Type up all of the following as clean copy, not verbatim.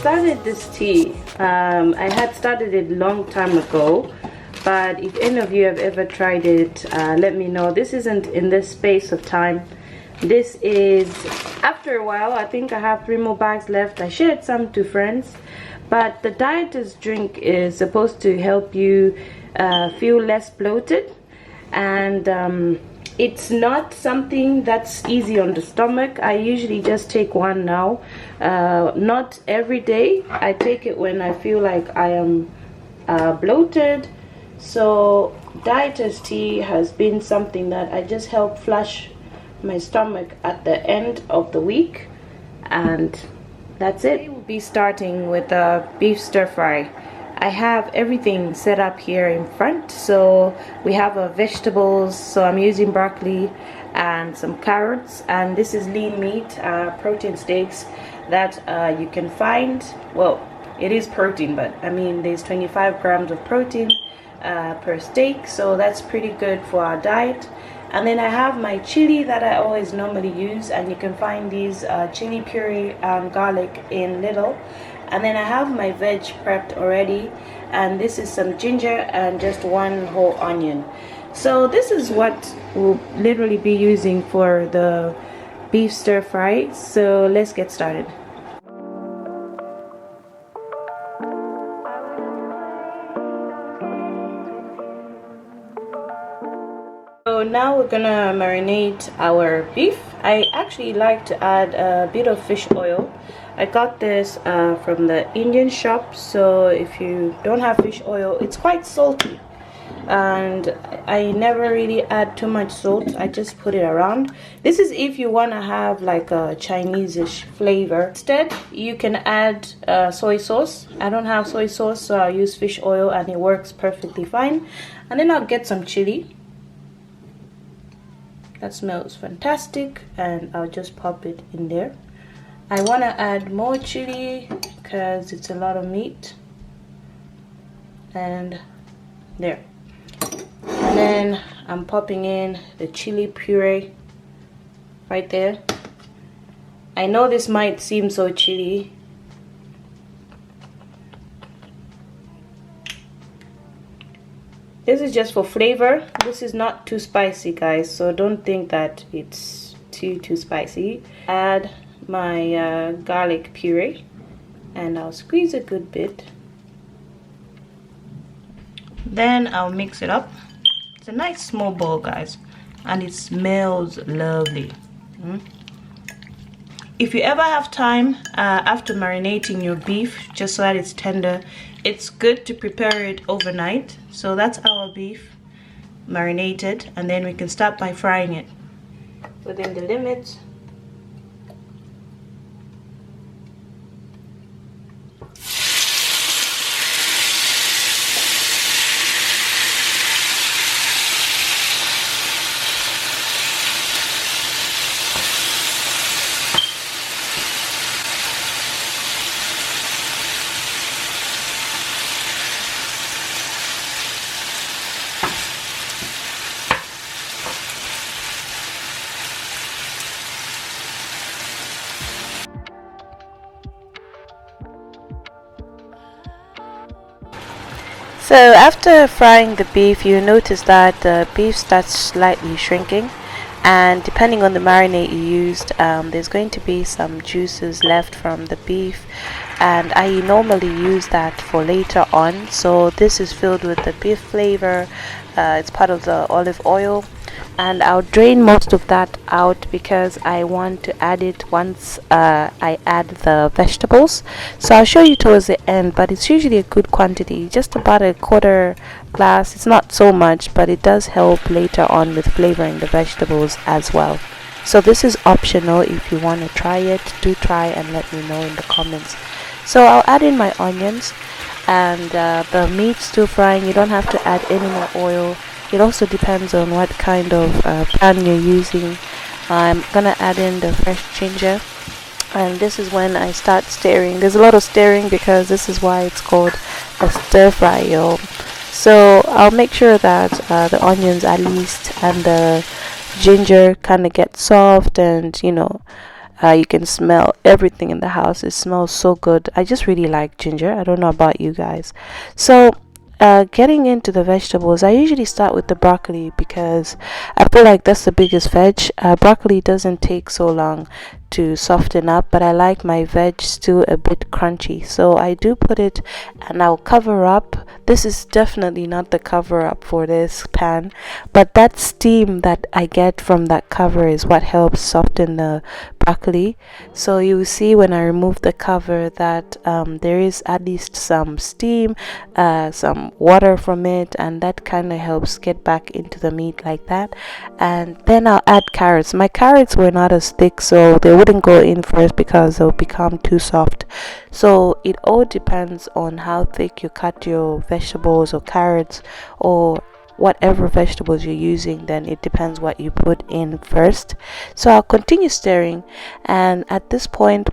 started this tea. I had started it long time ago, but if any of you have ever tried it, let me know. This isn't in this space of time. This is after a while. I think I have 3 more bags left. I shared some to friends, but the dieters drink is supposed to help you feel less bloated, and it's not something that's easy on the stomach. I usually just take one now, not every day. I take it when I feel like I am bloated. So dieters tea has been something that I just help flush my stomach at the end of the week, and that's it. We'll be starting with a beef stir fry. I have everything set up here in front. So we have vegetables, so I'm using broccoli and some carrots, and this is lean meat, protein steaks that you can find. Well, it is protein, but I mean there's 25 grams of protein per steak, so that's pretty good for our diet. And then I have my chili that I always normally use, and you can find these chili puree and garlic in Lidl. And then I have my veg prepped already, and this is some ginger and just 1 whole onion. So this is what we'll literally be using for the beef stir fry. So let's get started. So now we're gonna marinate our beef. I actually like to add a bit of fish oil. I got this from the Indian shop, so if you don't have fish oil, it's quite salty, and I never really add too much salt. I just put it around. This is if you want to have like a Chinese-ish flavor. Instead, you can add soy sauce. I don't have soy sauce, so I'll use fish oil, and it works perfectly fine. And then I'll get some chili. That smells fantastic, and I'll just pop it in there. I want to add more chili because it's a lot of meat, and there. And then I'm popping in the chili puree right there. I know this might seem so chili. This is just for flavor. This is not too spicy, guys, so don't think that it's too spicy. Add my garlic puree, and I'll squeeze a good bit. Then I'll mix it up. It's a nice small bowl, guys, and it smells lovely. If you ever have time after marinating your beef, just so that it's tender, it's good to prepare it overnight. So that's our beef marinated, and then we can start by frying it within the limits. So after frying the beef, you notice that the beef starts slightly shrinking, and depending on the marinade you used, there's going to be some juices left from the beef, and I normally use that for later on. So this is filled with the beef flavor. It's part of the olive oil, and I'll drain most of that out because I want to add it once I add the vegetables. So I'll show you towards the end, but it's usually a good quantity, just about a 1/4 glass. It's not so much, but it does help later on with flavoring the vegetables as well. So this is optional. If you want to try it, do try and let me know in the comments. So I'll add in my onions, and the meat stir frying, you don't have to add any more oil. It also depends on what kind of pan you're using. I'm gonna add in the fresh ginger, and this is when I start stirring. There's a lot of stirring because this is why it's called a stir fry, y'all. So I'll make sure that the onions at least and the ginger kind of get soft, and You can smell everything in the house. It smells so good. I just really like ginger. I don't know about you guys. So getting into the vegetables, I usually start with the broccoli because I feel like that's the biggest veg. Broccoli doesn't take so long to soften up, but I like my veg still a bit crunchy, so I do put it and I'll cover up. This is definitely not the cover up for this pan, but that steam that I get from that cover is what helps soften the broccoli. So you will see when I remove the cover that there is at least some steam, some water from it, and that kind of helps get back into the meat like that. And then I'll add carrots. My carrots were not as thick, so they wouldn't go in first because they'll become too soft. So it all depends on how thick you cut your vegetables or carrots or whatever vegetables you're using. Then it depends what you put in first. So I'll continue stirring, and at this point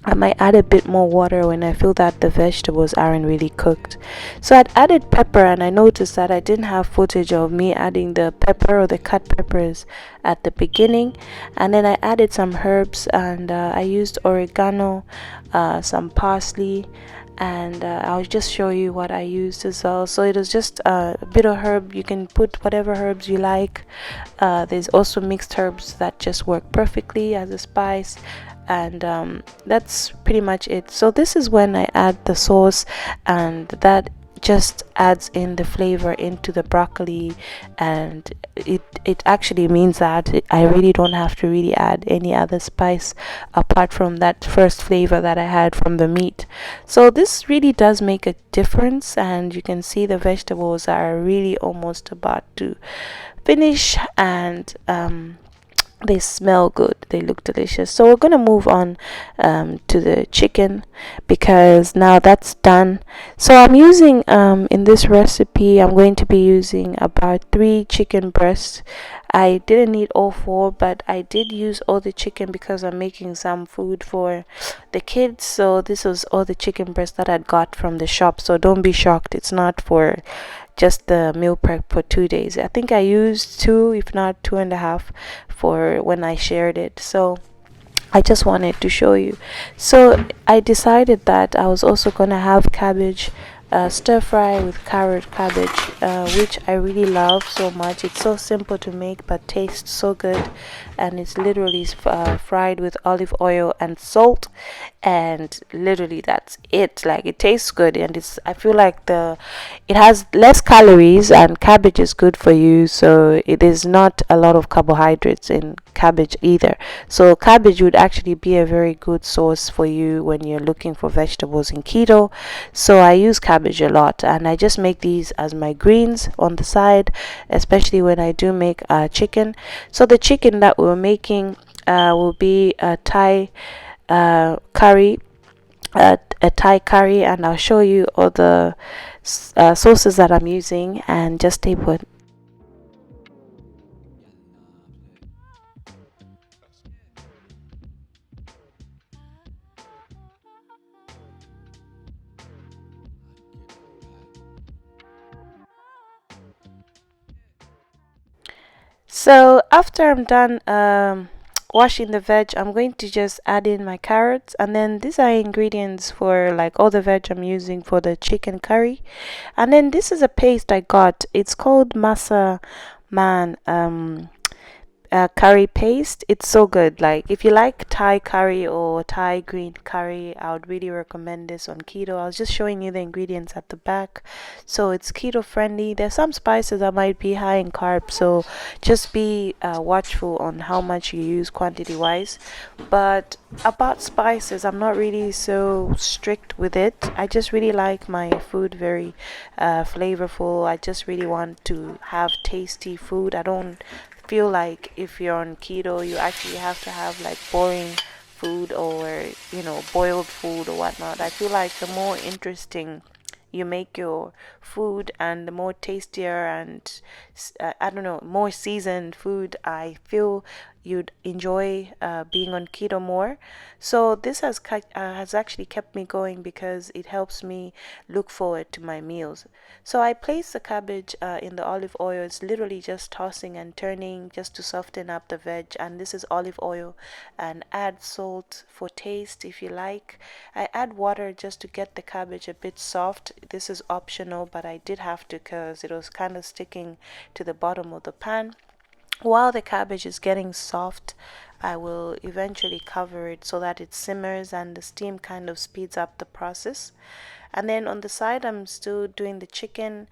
I might add a bit more water when I feel that the vegetables aren't really cooked. So I'd added pepper, and I noticed that I didn't have footage of me adding the pepper or the cut peppers at the beginning. And then I added some herbs, and I used oregano, some parsley, and I'll just show you what I used as well. So it was just a bit of herb. You can put whatever herbs you like. There's also mixed herbs that just work perfectly as a spice, and that's pretty much it. So this is when I add the sauce, and that just adds in the flavor into the broccoli, and it actually means that I really don't have to really add any other spice apart from that first flavor that I had from the meat. So this really does make a difference, and you can see the vegetables are really almost about to finish, and they smell good, they look delicious. So we're gonna move on to the chicken, because now that's done. So I'm using in this recipe, I'm going to be using about 3 chicken breasts. I didn't need all 4, but I did use all the chicken because I'm making some food for the kids. So this was all the chicken breast that I'd got from the shop, so don't be shocked, it's not for just the meal prep for 2 days. I think I used 2, if not 2.5, for when I shared it. So I just wanted to show you. So I decided that I was also gonna have cabbage stir fry with carrot cabbage, which I really love so much. It's so simple to make but tastes so good, and it's literally fried with olive oil and salt, and literally that's it. Like, it tastes good, and I feel like it has less calories, and cabbage is good for you, so it is not a lot of carbohydrates in cabbage either. So cabbage would actually be a very good source for you when you're looking for vegetables in keto. So I use cabbage a lot, and I just make these as my greens on the side, especially when I do make chicken. So the chicken that we're making will be a Thai curry, a Thai curry, and I'll show you all the sauces that I'm using, and just stay put. So after I'm done washing the veg, I'm going to just add in my carrots, and then these are ingredients for like all the veg I'm using for the chicken curry. And then this is a paste I got. It's called masa man curry paste. It's so good. Like, if you like Thai curry or Thai green curry, I would really recommend this on keto. I was just showing you the ingredients at the back. So it's keto friendly. There's some spices that might be high in carbs, so just be watchful on how much you use quantity wise. But about spices, I'm not really so strict with it. I just really like my food very flavorful. I just really want to have tasty food. I don't feel like if you're on keto you actually have to have like boring food, or boiled food or whatnot. I feel like the more interesting you make your food, and the more tastier and I don't know, more seasoned food, I feel you'd enjoy being on keto more. So this has actually kept me going because it helps me look forward to my meals. So I place the cabbage in the olive oil. It's literally just tossing and turning just to soften up the veg. And this is olive oil, and add salt for taste if you like. I add water just to get the cabbage a bit soft. This is optional, but I did have to because it was kind of sticking to the bottom of the pan. While the cabbage is getting soft, I will eventually cover it so that it simmers and the steam kind of speeds up the process. And then on the side, I'm still doing the chicken.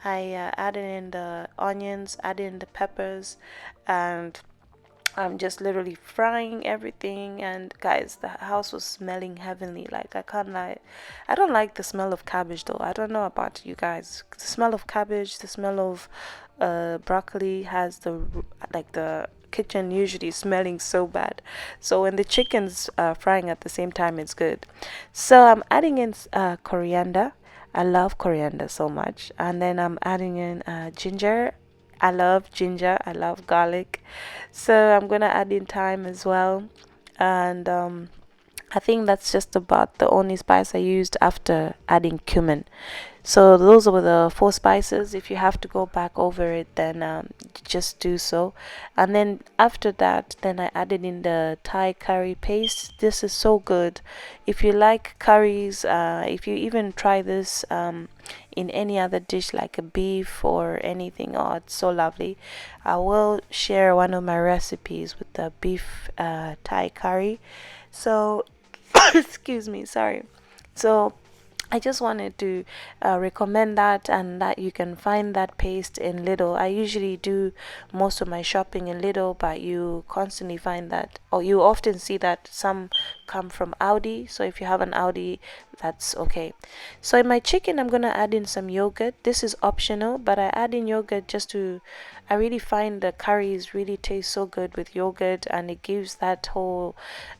I added in the onions, added in the peppers, and I'm just literally frying everything. And guys, the house was smelling heavenly. Like, I can't lie, I don't like the smell of cabbage though. I don't know about you guys. The smell of cabbage, the smell of broccoli has the kitchen usually smelling so bad. So when the chicken's frying at the same time, it's good. So I'm adding in coriander. I love coriander so much. And then I'm adding in ginger. I love ginger. I love garlic. So I'm gonna add in thyme as well. And I think that's just about the only spice I used after adding cumin. So those were the 4 spices. If you have to go back over it, then just do so. And then after that, then I added in the Thai curry paste. This is so good. If you like curries, if you even try this in any other dish like a beef or anything, oh, it's so lovely. I will share one of my recipes with the beef Thai curry. So excuse me, sorry. So I just wanted to recommend that, and that you can find that paste in Lidl. I usually do most of my shopping in Lidl, but you constantly find that, or you often see that some come from Aldi. So if you have an Aldi, that's okay. So in my chicken, I'm gonna add in some yogurt. This is optional, but I add in yogurt just to, I really find the curries really taste so good with yogurt, and it gives that whole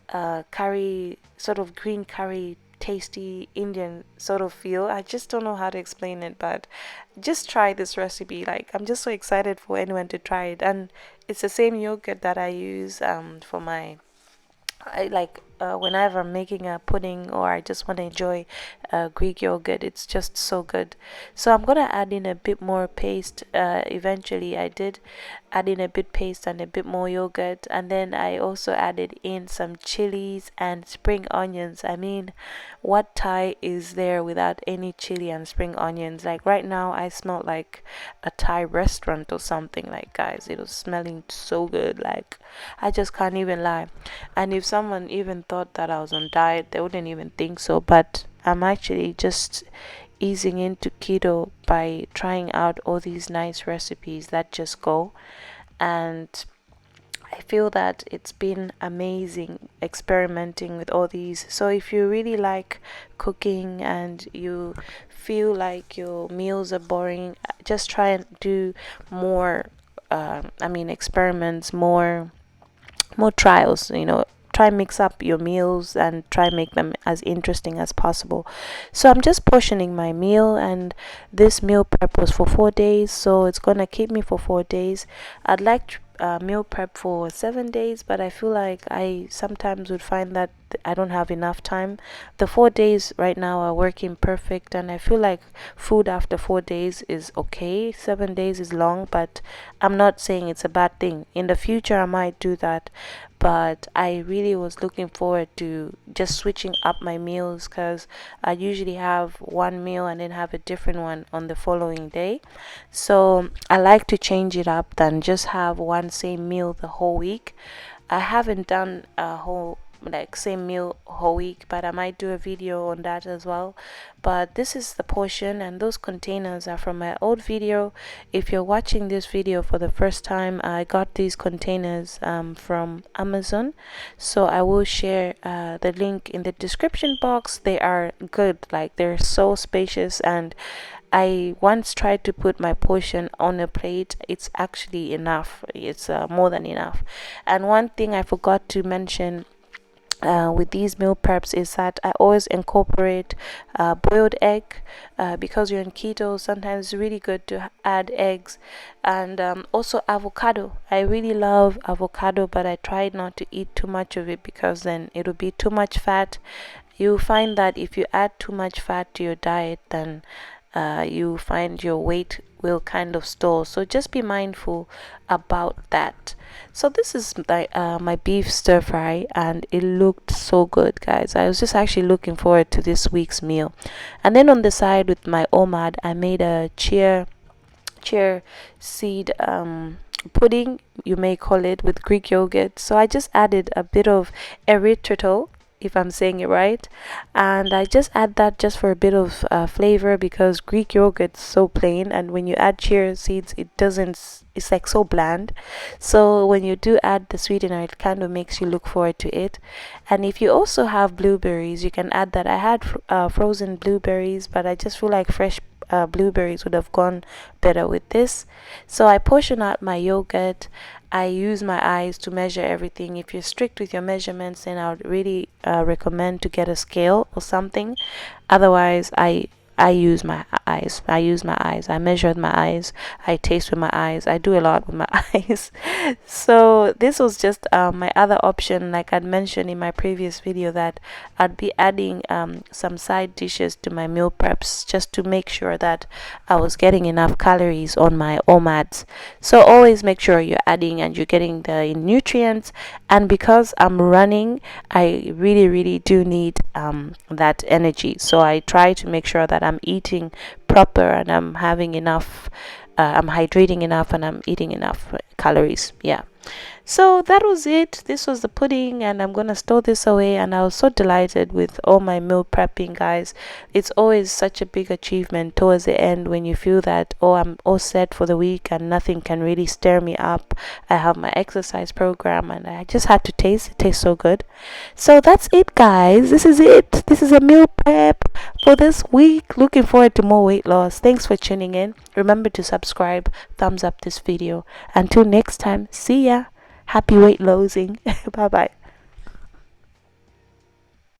curry, sort of green curry, tasty Indian sort of feel. I just don't know how to explain it, but just try this recipe. Like, I'm just so excited for anyone to try it. And it's the same yogurt that I use for my, I like whenever I'm making a pudding or I just want to enjoy Greek yogurt. It's just so good. So I'm gonna add in a bit more paste. Eventually I did add in a bit paste and a bit more yogurt, and then I also added in some chilies and spring onions. I mean, what Thai is there without any chili and spring onions? Like right now I smell like a Thai restaurant or something. Like, guys, it was smelling so good. Like, I just can't even lie. And if someone even thought that I was on diet, they wouldn't even think so. But I'm actually just easing into keto by trying out all these nice recipes that just go. And I feel that it's been amazing experimenting with all these. So if you really like cooking and you feel like your meals are boring, just try and do more experiments, more trials, try mix up your meals and try make them as interesting as possible. So I'm just portioning my meal, and this meal prep was for 4 days, so it's gonna keep me for 4 days. I'd like meal prep for 7 days, but I feel like I sometimes would find that I don't have enough time. The 4 days right now are working perfect, and I feel like food after 4 days is okay. 7 days is long, but I'm not saying it's a bad thing. In the future I might do that, but I really was looking forward to just switching up my meals, because I usually have one meal and then have a different one on the following day. So I like to change it up than just have one same meal the whole week. I haven't done a whole same meal whole week, but I might do a video on that as well. But this is the portion, and those containers are from my old video. If you're watching this video for the first time, I got these containers from Amazon, so I will share the link in the description box. They are good, like they're so spacious, and I once tried to put my portion on a plate. It's actually enough. It's more than enough. And one thing I forgot to mention, with these meal preps is that I always incorporate boiled egg, because you're in keto. Sometimes it's really good to add eggs, and also avocado. I really love avocado, but I try not to eat too much of it because then it'll be too much fat. You find that if you add too much fat to your diet, then you find your weight will kind of stall. So just be mindful about that. So this is my beef stir fry, and it looked so good, guys. I was just actually looking forward to this week's meal. And then on the side with my Omad, I made a chia seed pudding, you may call it, with Greek yogurt. So I just added a bit of erythritol, if I'm saying it right, and I just add that just for a bit of flavor, because Greek yogurt's so plain, and when you add chia seeds, it's like so bland. So when you do add the sweetener, it kind of makes you look forward to it. And if you also have blueberries, you can add that. I had frozen blueberries, but I just feel like fresh blueberries would have gone better with this. So I portion out my yogurt. I use my eyes to measure everything. If you're strict with your measurements, then I would really recommend to get a scale or something. Otherwise, I use my eyes. I measure with my eyes. I taste with my eyes. I do a lot with my eyes. So this was just my other option. Like I'd mentioned in my previous video, that I'd be adding some side dishes to my meal preps, just to make sure that I was getting enough calories on my Omads. So always make sure you're adding and you're getting the nutrients. And because I'm running, I really do need that energy. So I try to make sure that I'm eating proper, and I'm having enough, I'm hydrating enough, and I'm eating enough calories. Yeah. So that was it. This was the pudding, and I'm gonna store this away. And I was so delighted with all my meal prepping, guys. It's always such a big achievement towards the end, when you feel that, oh, I'm all set for the week and nothing can really stir me up. I have my exercise program, and I just had to taste. It tastes so good. So that's it, guys. This is it. This is a meal prep for this week. Looking forward to more weight loss. Thanks for tuning in. Remember to subscribe, thumbs up this video. Until next time, see ya. Happy weight losing. Bye bye.